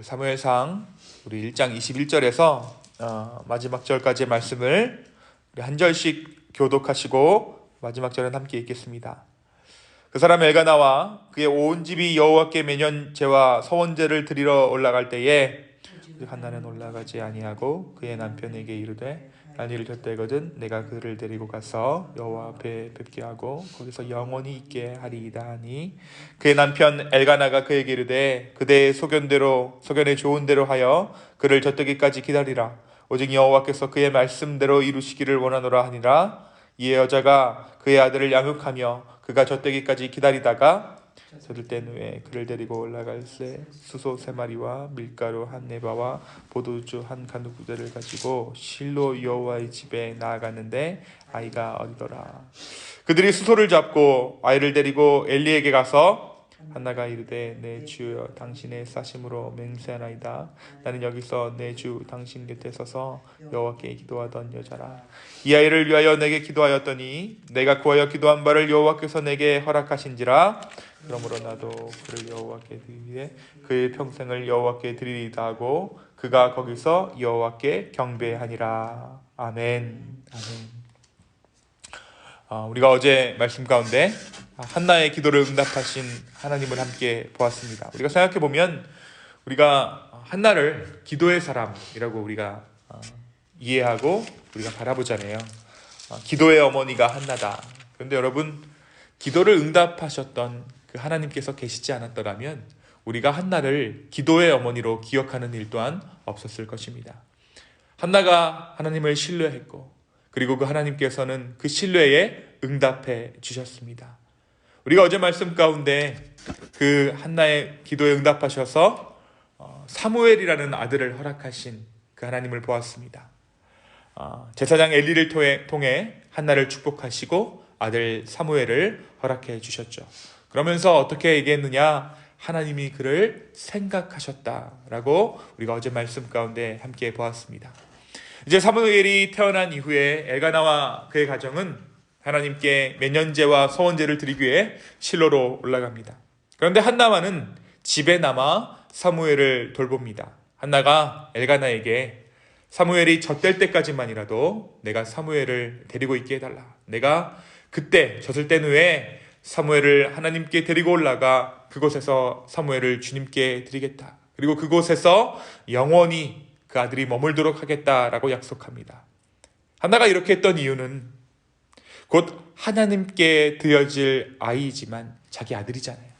사무엘상 우리 1장 21절에서 마지막 절까지의 말씀을 우리 한 절씩 교독하시고 마지막 절은 함께 읽겠습니다. 그 사람 엘가나와 그의 온 집이 여호와께 매년 제와 서원제를 드리러 올라갈 때에 한나는 올라가지 아니하고 그의 남편에게 이르되 난 이를 곁되거든 내가 그를 데리고 가서 여호와 앞에 뵙게 하고 거기서 영원히 있게 하리이다 하니 그의 남편 엘가나가 그에게 이르되 그대의 소견에 좋은 대로 하여 그를 젖되기까지 기다리라. 오직 여호와께서 그의 말씀대로 이루시기를 원하노라 하니라. 이에 여자가 그의 아들을 양육하며 그가 젖되기까지 기다리다가 젖을 땐 후에 그를 데리고 올라갈새 수소 3마리와 밀가루 1네바와 포도주 1가누구대를 가지고 실로 여호와의 집에 나아갔는데 아이가 어리더라. 그들이 수소를 잡고 아이를 데리고 엘리에게 가서 한나가 이르되 내 주여 당신의 사심으로 맹세하나이다. 나는 여기서 내 주 당신 곁에 서서 여호와께 기도하던 여자라. 이 아이를 위하여 내게 기도하였더니 내가 구하여 기도한 바를 여호와께서 내게 허락하신지라. 그러므로 나도 그를 여호와께 드리되 그의 평생을 여호와께 드리리다 하고 그가 거기서 여호와께 경배하니라. 아멘. 우리가 어제 말씀 가운데 한나의 기도를 응답하신 하나님을 함께 보았습니다. 우리가 생각해 보면 우리가 한나를 기도의 사람이라고 우리가 이해하고 우리가 바라보잖아요. 기도의 어머니가 한나다. 그런데 여러분, 기도를 응답하셨던 그 하나님께서 계시지 않았더라면 우리가 한나를 기도의 어머니로 기억하는 일 또한 없었을 것입니다. 한나가 하나님을 신뢰했고 그리고 그 하나님께서는 그 신뢰에 응답해 주셨습니다. 우리가 어제 말씀 가운데 그 한나의 기도에 응답하셔서 사무엘이라는 아들을 허락하신 그 하나님을 보았습니다. 제사장 엘리를 통해 한나를 축복하시고 아들 사무엘을 허락해 주셨죠. 그러면서 어떻게 얘기했느냐? 하나님이 그를 생각하셨다라고 우리가 어제 말씀 가운데 함께 보았습니다. 이제 사무엘이 태어난 이후에 엘가나와 그의 가정은 하나님께 매년제와 서원제를 드리기 위해 실로로 올라갑니다. 그런데 한나만은 집에 남아 사무엘을 돌봅니다. 한나가 엘가나에게 사무엘이 젖될 때까지만이라도 내가 사무엘을 데리고 있게 해달라. 내가 그때 젖을 땐 후에 사무엘을 하나님께 데리고 올라가 그곳에서 사무엘을 주님께 드리겠다. 그리고 그곳에서 영원히 그 아들이 머물도록 하겠다라고 약속합니다. 한나가 이렇게 했던 이유는 곧 하나님께 드려질 아이지만 자기 아들이잖아요.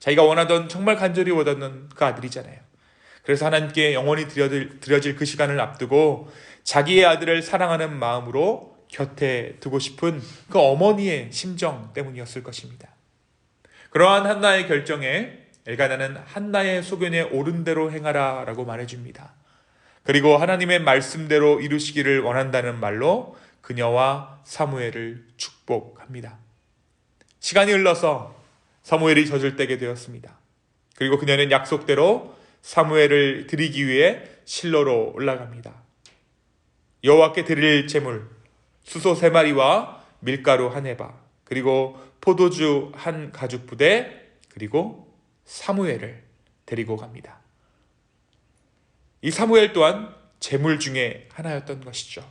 자기가 원하던, 정말 간절히 원하던 그 아들이잖아요. 그래서 하나님께 영원히 드려질 그 시간을 앞두고 자기의 아들을 사랑하는 마음으로 곁에 두고 싶은 그 어머니의 심정 때문이었을 것입니다. 그러한 한나의 결정에 엘가나는 한나의 소견에 옳은 대로 행하라 라고 말해줍니다. 그리고 하나님의 말씀대로 이루시기를 원한다는 말로 그녀와 사무엘을 축복합니다. 시간이 흘러서 사무엘이 젖을 떼게 되었습니다. 그리고 그녀는 약속대로 사무엘을 드리기 위해 실로로 올라갑니다. 여호와께 드릴 제물 수소 3마리와 밀가루 1에바 그리고 포도주 1가죽부대 그리고 사무엘을 데리고 갑니다. 이 사무엘 또한 제물 중에 하나였던 것이죠.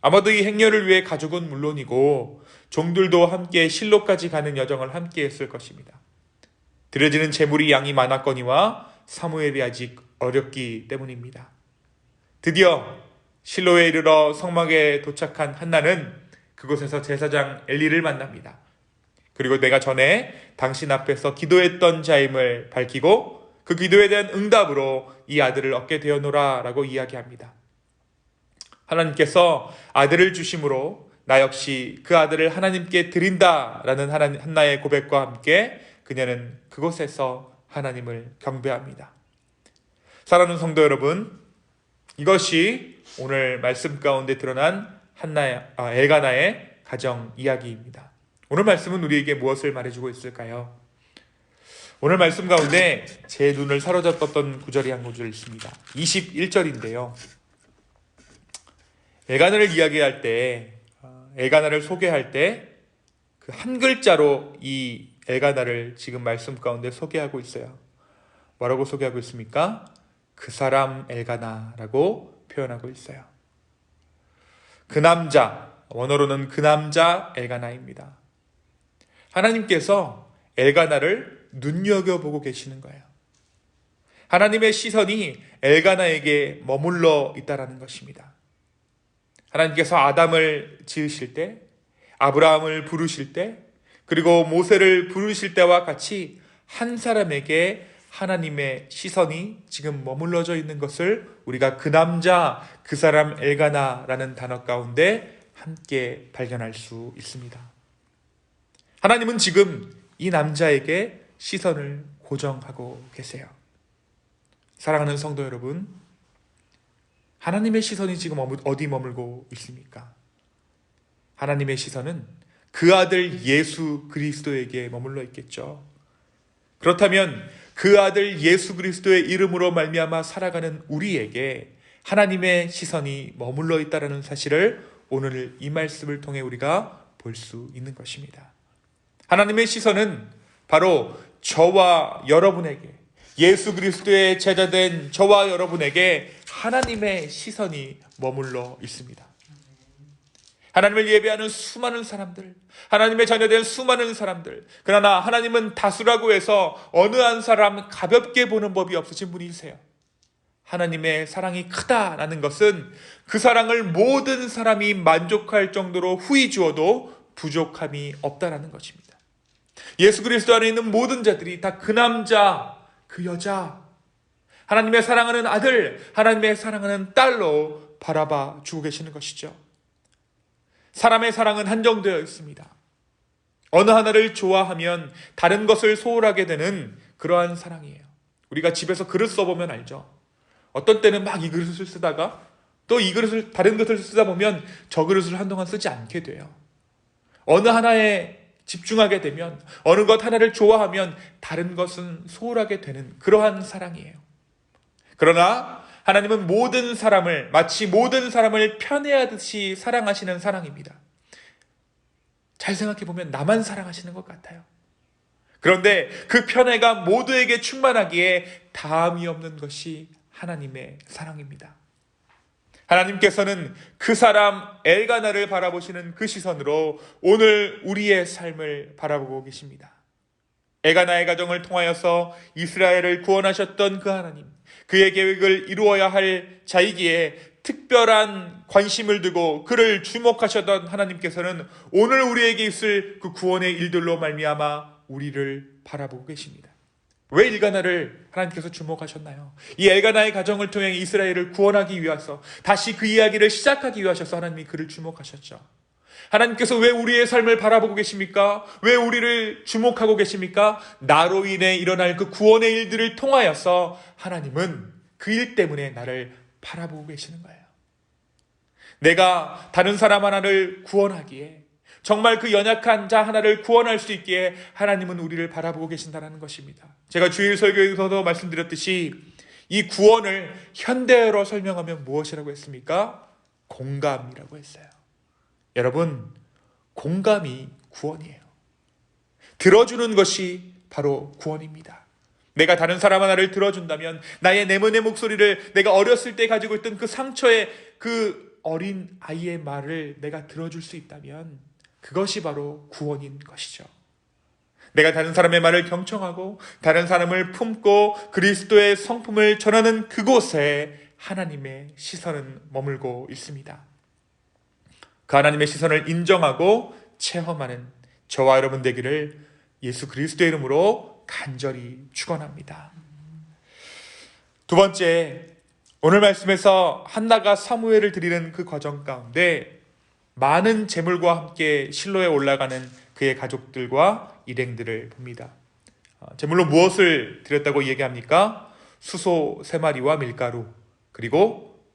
아마도 이 행렬을 위해 가족은 물론이고 종들도 함께 실로까지 가는 여정을 함께 했을 것입니다. 드려지는 제물이 양이 많았거니와 사무엘이 아직 어렸기 때문입니다. 드디어 실로에 이르러 성막에 도착한 한나는 그곳에서 제사장 엘리를 만납니다. 그리고 내가 전에 당신 앞에서 기도했던 자임을 밝히고 그 기도에 대한 응답으로 이 아들을 얻게 되었노라 라고 이야기합니다. 하나님께서 아들을 주심으로 나 역시 그 아들을 하나님께 드린다라는 한나의 고백과 함께 그녀는 그곳에서 하나님을 경배합니다. 사랑하는 성도 여러분, 이것이 오늘 말씀 가운데 드러난 엘가나의 가정 이야기입니다. 오늘 말씀은 우리에게 무엇을 말해주고 있을까요? 오늘 말씀 가운데 제 눈을 사로잡았던 구절이 한 구절 있습니다. 21절인데요. 엘가나를 이야기할 때, 엘가나를 소개할 때 그 한 글자로 이 엘가나를 지금 말씀 가운데 소개하고 있어요. 뭐라고 소개하고 있습니까? 그 사람 엘가나라고 표현하고 있어요. 그 남자, 원어로는 그 남자 엘가나입니다. 하나님께서 엘가나를 눈여겨보고 계시는 거예요. 하나님의 시선이 엘가나에게 머물러 있다라는 것입니다. 하나님께서 아담을 지으실 때, 아브라함을 부르실 때, 그리고 모세를 부르실 때와 같이 한 사람에게 하나님의 시선이 지금 머물러져 있는 것을 우리가 그 남자, 그 사람 엘가나라는 단어 가운데 함께 발견할 수 있습니다. 하나님은 지금 이 남자에게 시선을 고정하고 계세요. 사랑하는 성도 여러분, 하나님의 시선이 지금 어디 머물고 있습니까? 하나님의 시선은 그 아들 예수 그리스도에게 머물러 있겠죠. 그렇다면 그 아들 예수 그리스도의 이름으로 말미암아 살아가는 우리에게 하나님의 시선이 머물러 있다는 사실을 오늘 이 말씀을 통해 우리가 볼 수 있는 것입니다. 하나님의 시선은 바로 저와 여러분에게, 예수 그리스도의 제자된 저와 여러분에게 하나님의 시선이 머물러 있습니다. 하나님을 예배하는 수많은 사람들, 하나님의 자녀된 수많은 사람들, 그러나 하나님은 다수라고 해서 어느 한 사람 가볍게 보는 법이 없으신 분이세요. 하나님의 사랑이 크다라는 것은 그 사랑을 모든 사람이 만족할 정도로 후히 주어도 부족함이 없다라는 것입니다. 예수 그리스도 안에 있는 모든 자들이 다 그 남자, 그 여자, 하나님의 사랑하는 아들, 하나님의 사랑하는 딸로 바라봐 주고 계시는 것이죠. 사람의 사랑은 한정되어 있습니다. 어느 하나를 좋아하면 다른 것을 소홀하게 되는 그러한 사랑이에요. 우리가 집에서 그릇 써보면 알죠. 어떤 때는 막 이 그릇을 쓰다가 또 이 그릇을 다른 것을 쓰다 보면 저 그릇을 한동안 쓰지 않게 돼요. 어느 하나에 집중하게 되면, 어느 것 하나를 좋아하면 다른 것은 소홀하게 되는 그러한 사랑이에요. 그러나 하나님은 모든 사람을, 마치 모든 사람을 편애하듯이 사랑하시는 사랑입니다. 잘 생각해보면 나만 사랑하시는 것 같아요. 그런데 그 편애가 모두에게 충만하기에 다함이 없는 것이 하나님의 사랑입니다. 하나님께서는 그 사람 엘가나를 바라보시는 그 시선으로 오늘 우리의 삶을 바라보고 계십니다. 엘가나의 가정을 통하여서 이스라엘을 구원하셨던 그 하나님, 그의 계획을 이루어야 할 자이기에 특별한 관심을 두고 그를 주목하셨던 하나님께서는 오늘 우리에게 있을 그 구원의 일들로 말미암아 우리를 바라보고 계십니다. 왜 엘가나를 하나님께서 주목하셨나요? 이 엘가나의 가정을 통해 이스라엘을 구원하기 위해서, 다시 그 이야기를 시작하기 위하셔서 하나님이 그를 주목하셨죠. 하나님께서 왜 우리의 삶을 바라보고 계십니까? 왜 우리를 주목하고 계십니까? 나로 인해 일어날 그 구원의 일들을 통하여서 하나님은 그 일 때문에 나를 바라보고 계시는 거예요. 내가 다른 사람 하나를 구원하기에, 정말 그 연약한 자 하나를 구원할 수 있기에 하나님은 우리를 바라보고 계신다는 것입니다. 제가 주일 설교에서도 말씀드렸듯이 이 구원을 현대어로 설명하면 무엇이라고 했습니까? 공감이라고 했어요. 여러분, 공감이 구원이에요. 들어주는 것이 바로 구원입니다. 내가 다른 사람 하나를 들어준다면, 나의 내면의 목소리를, 내가 어렸을 때 가지고 있던 그 상처의 그 어린 아이의 말을 내가 들어줄 수 있다면 그것이 바로 구원인 것이죠. 내가 다른 사람의 말을 경청하고 다른 사람을 품고 그리스도의 성품을 전하는 그곳에 하나님의 시선은 머물고 있습니다. 그 하나님의 시선을 인정하고 체험하는 저와 여러분 되기를 예수 그리스도의 이름으로 간절히 축원합니다. 두 번째, 오늘 말씀에서 한나가 사무엘을 드리는 그 과정 가운데 많은 재물과 함께 실로에 올라가는 그의 가족들과 일행들을 봅니다. 재물로 무엇을 드렸다고 얘기합니까? 수소 3마리와 밀가루, 그리고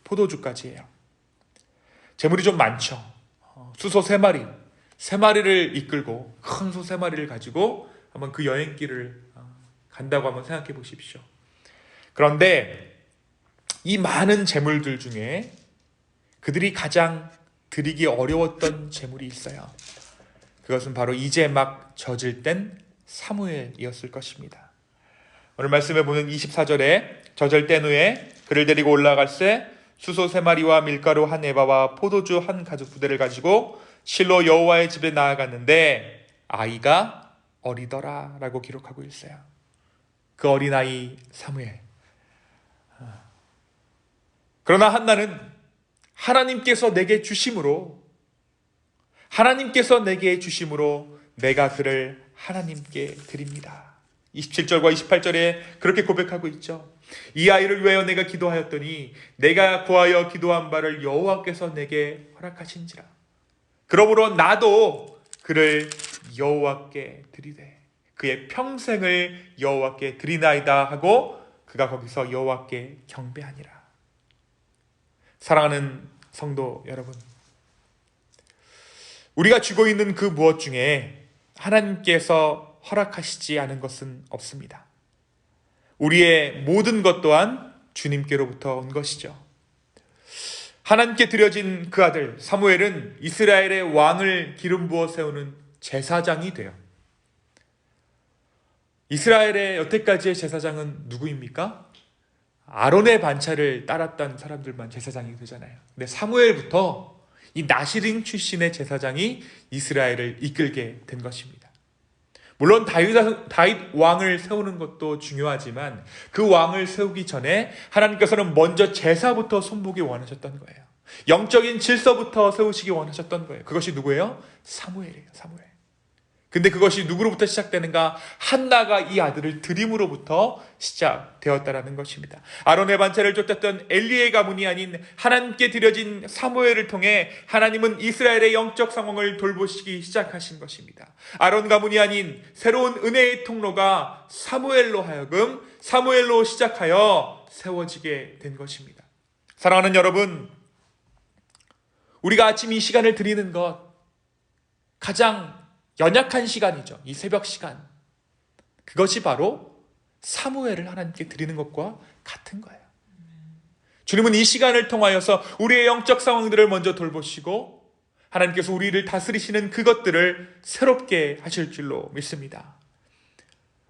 포도주까지예요. 재물이 좀 많죠. 수소 3마리, 3마리를 이끌고 큰 소 3마리를 가지고 한번 그 여행길을 간다고 한번 생각해 보십시오. 그런데 이 많은 재물들 중에 그들이 가장 드리기 어려웠던 재물이 있어요. 그것은 바로 이제 막 젖을 땐 사무엘이었을 것입니다. 오늘 말씀에 보는 24절에 저절 뗀 후에 그를 데리고 올라갈새 수소 3마리와 밀가루 한 에바와 포도주 한 가죽 부대를 가지고 실로 여호와의 집에 나아갔는데 아이가 어리더라 라고 기록하고 있어요. 그 어린아이 사무엘. 그러나 한나는 하나님께서 내게 주심으로 내가 그를 하나님께 드립니다. 27절과 28절에 그렇게 고백하고 있죠. 이 아이를 위하여 내가 기도하였더니 내가 구하여 기도한 바를 여호와께서 내게 허락하신지라. 그러므로 나도 그를 여호와께 드리되 그의 평생을 여호와께 드리나이다 하고 그가 거기서 여호와께 경배하니라. 사랑하는 성도 여러분, 우리가 쥐고 있는 그 무엇 중에 하나님께서 허락하시지 않은 것은 없습니다. 우리의 모든 것 또한 주님께로부터 온 것이죠. 하나님께 드려진 그 아들 사무엘은 이스라엘의 왕을 기름 부어 세우는 제사장이 돼요. 이스라엘의 여태까지의 제사장은 누구입니까? 아론의 반차를 따랐던 사람들만 제사장이 되잖아요. 근데 사무엘부터 이 나시린 출신의 제사장이 이스라엘을 이끌게 된 것입니다. 물론 다윗 왕을 세우는 것도 중요하지만 그 왕을 세우기 전에 하나님께서는 먼저 제사부터 손보기 원하셨던 거예요. 영적인 질서부터 세우시기 원하셨던 거예요. 그것이 누구예요? 사무엘이에요. 사무엘. 근데 그것이 누구로부터 시작되는가? 한나가 이 아들을 드림으로부터 시작되었다라는 것입니다. 아론의 반차를 쫓았던 엘리의 가문이 아닌 하나님께 드려진 사무엘을 통해 하나님은 이스라엘의 영적 상황을 돌보시기 시작하신 것입니다. 아론 가문이 아닌 새로운 은혜의 통로가 사무엘로 하여금 사무엘로 시작하여 세워지게 된 것입니다. 사랑하는 여러분, 우리가 아침 이 시간을 드리는 것 가장 연약한 시간이죠. 이 새벽 시간. 그것이 바로 사무엘을 하나님께 드리는 것과 같은 거예요. 주님은 이 시간을 통하여서 우리의 영적 상황들을 먼저 돌보시고 하나님께서 우리를 다스리시는 그것들을 새롭게 하실 줄로 믿습니다.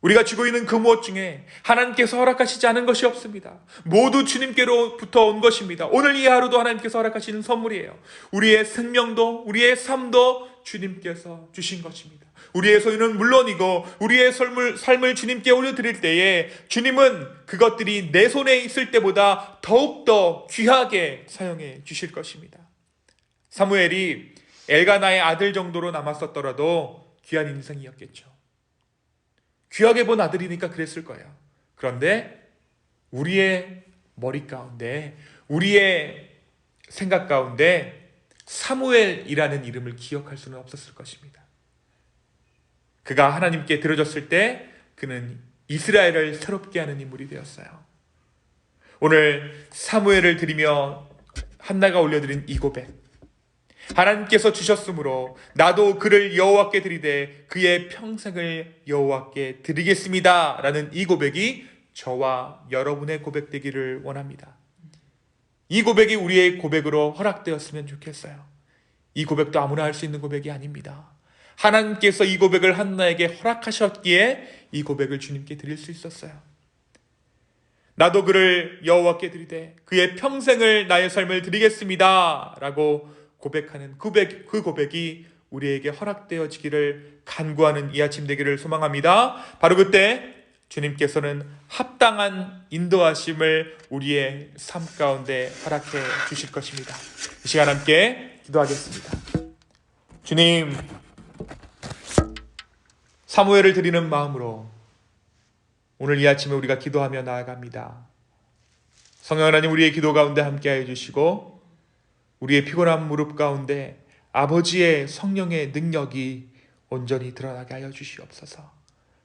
우리가 쥐고 있는 그 무엇 중에 하나님께서 허락하시지 않은 것이 없습니다. 모두 주님께로부터 온 것입니다. 오늘 이 하루도 하나님께서 허락하시는 선물이에요. 우리의 생명도 우리의 삶도 주님께서 주신 것입니다. 우리의 소유는 물론이고 우리의 삶을 주님께 올려드릴 때에 주님은 그것들이 내 손에 있을 때보다 더욱더 귀하게 사용해 주실 것입니다. 사무엘이 엘가나의 아들 정도로 남았었더라도 귀한 인생이었겠죠. 귀하게 본 아들이니까 그랬을 거예요. 그런데 우리의 머리 가운데, 우리의 생각 가운데 사무엘이라는 이름을 기억할 수는 없었을 것입니다. 그가 하나님께 드려졌을 때 그는 이스라엘을 새롭게 하는 인물이 되었어요. 오늘 사무엘을 드리며 한나가 올려드린 이 고백, 하나님께서 주셨으므로 나도 그를 여호와께 드리되 그의 평생을 여호와께 드리겠습니다 라는 이 고백이 저와 여러분의 고백되기를 원합니다. 이 고백이 우리의 고백으로 허락되었으면 좋겠어요. 이 고백도 아무나 할 수 있는 고백이 아닙니다. 하나님께서 이 고백을 한나에게 허락하셨기에 이 고백을 주님께 드릴 수 있었어요. 나도 그를 여호와께 드리되 그의 평생을 나의 삶을 드리겠습니다 라고 고백하는 그 고백이 우리에게 허락되어지기를 간구하는 이 아침 되기를 소망합니다. 바로 그때 주님께서는 합당한 인도하심을 우리의 삶 가운데 허락해 주실 것입니다. 이 시간 함께 기도하겠습니다. 주님, 사무엘을 드리는 마음으로 오늘 이 아침에 우리가 기도하며 나아갑니다. 성령 하나님, 우리의 기도 가운데 함께하여 주시고 우리의 피곤한 무릎 가운데 아버지의 성령의 능력이 온전히 드러나게 하여 주시옵소서.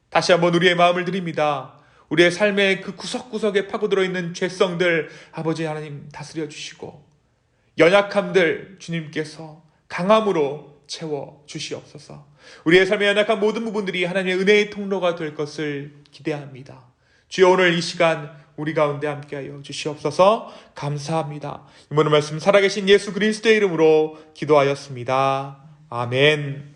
다시 한번 우리의 마음을 드립니다. 우리의 삶의 그 구석구석에 파고들어 있는 죄성들 아버지 하나님 다스려 주시고 연약함들 주님께서 강함으로 채워 주시옵소서. 우리의 삶의 연약한 모든 부분들이 하나님의 은혜의 통로가 될 것을 기대합니다. 주여, 오늘 이 시간 우리 가운데 함께하여 주시옵소서. 감사합니다. 이모는 말씀 살아계신 예수 그리스도의 이름으로 기도하였습니다. 아멘.